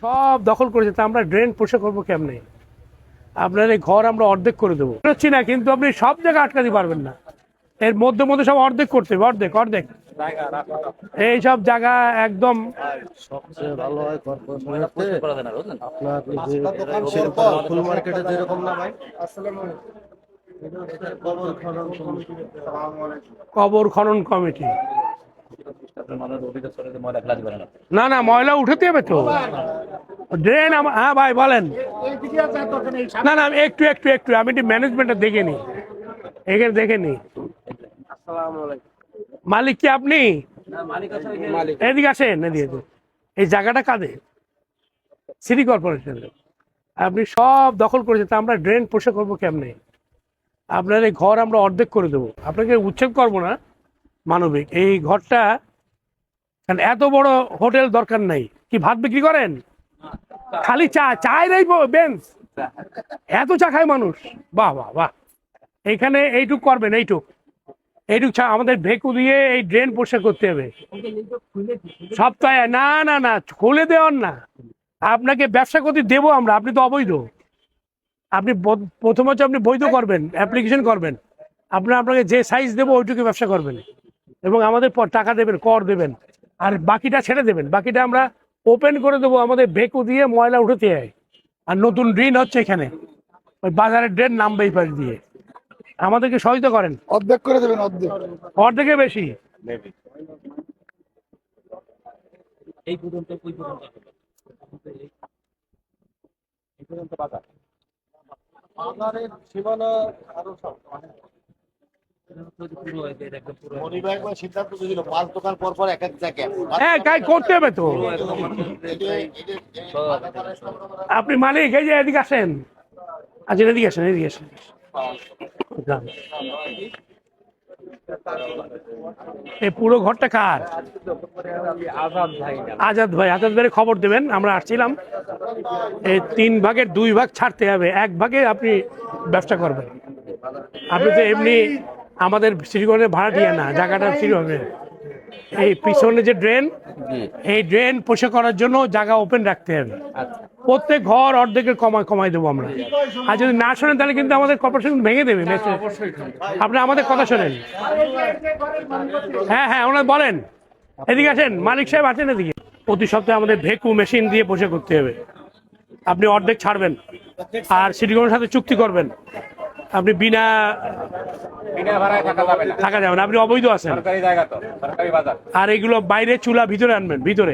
সব দখল করেছে, তা আমরা ড্রেন পরিষ্কার করবো কেমনে? আপনার এই ঘর আমরা অর্ধেক করে দেবো হচ্ছি না, কিন্তু আপনি সব জায়গায় আটকাতে পারবেন না। এর মধ্যে মধ্যে সব অর্ধেক করতে হবে, অর্ধেক অর্ধেক এই সব জায়গা একদম। সবচেয়ে ভালো হয় আপনার ফুল মার্কেটে যেরকম না ভাই, কবর খনন কমিটি। না না, ময়লা উঠাতে হবে তো ড্রেন। হ্যাঁ ভাই বলেন। না না, আমি একটু একটু একটু আমি একটু ম্যানেজমেন্টটা দেখে নিই, এখানে দেখে নিই। মালিক কি আপনি? এদিকে আসেন, এদিকে। এই জায়গাটা কাদের? সিটি কর্পোরেশনের। আপনি সব দখল করেছেন, তা আমরা ড্রেন পরিষ্কার করবো কেমনে? আপনার এই ঘর আমরা অর্ধেক করে দেবো, আপনাকে উচ্ছেদ করবো না মানবিক। এই ঘরটা এত বড় হোটেল দরকার নাই। কি ভাত বিক্রি করেন? খালি চা, চায়ের এই বেঞ্চ, এত চা খায় মানুষ। বাহ বাহ বাহ। এইখানে এইটুক করবেন, এইটুক চা আমাদের ভেকু দিয়ে এই ড্রেন পরিষ্কার করতে হবে সপ্তাহে। না না না, খুলে দেওয়ার না, আপনাকে ব্যবসা করতে দেবো আমরা। আপনি তো অবৈধ। আপনি প্রথম হচ্ছে আপনি বৈধ করবেন, অ্যাপ্লিকেশন করবেন। আপনাকে যে সাইজ দেবো ওইটুকু ব্যবসা করবেন, এবং আমাদের পর টাকা দেবেন, কর দেবেন, আর বাকিটা ছেড়ে দেবেন। বাকিটা আমরা ওপেন করে দেবো, আমাদের ভেকু দিয়ে ময়লা উঠতে হয়। আর নতুন ড্রেন হচ্ছে এখানে, ওই বাজারের ড্রেন নামবে এই পাশ দিয়ে। আমাদেরকে সহায়তা করেন, অর্ধেক করে দেবেন, অর্ধেক, অর্ধেকে বেশি। এই পর্যন্ত বাজার বাজারের সীমানা আরো সব করতে হবে তো। আপনি মালিক, এই যে এদিকে আসেন। আচ্ছা এদিকে আসেন, এদিকে আসেন। এই পুরো ঘরটা কার? আজাদ ভাই। আজাদ ভাই খবর দেবেন, আমরা আসছিলাম। এই 3 ভাগের 2 ভাগ ছাড়তে হবে, 1 ভাগে আপনি ব্যবসা করবেন। আপনি তো এমনি আমাদের সিটিগঞ্জের ভাড়া দিয়ে না, জায়গাটা ফ্রি হবে। এই পিছনে যে ড্রেন, এই ড্রেন পরিষ্কার করার জন্য জায়গা ওপেন রাখতে হবে। প্রত্যেক ঘর অর্ধেকের কমাই দেবো আমরা। আর যদি না শোনেন তাহলে কিন্তু আমাদের কর্পোরেশন ভেঙে দেবে। আপনি আমাদের কথা শোনেন। হ্যাঁ হ্যাঁ, ওনার বলেন। এদিকে আসেন, মালিক সাহেব আছেন এদিকে। প্রতি সপ্তাহে আমাদের ভেকু মেশিন দিয়ে পরিষ্কার করতে হবে। আপনি অর্ধেক ছাড়বেন, আর সিটিগঞ্জের সাথে চুক্তি করবেন। আপনি বিনা থাকা যাবে না, আপনি অবৈধ আছেন। আর এগুলো বাইরে চুলা ভিতরে আনবেন, ভিতরে।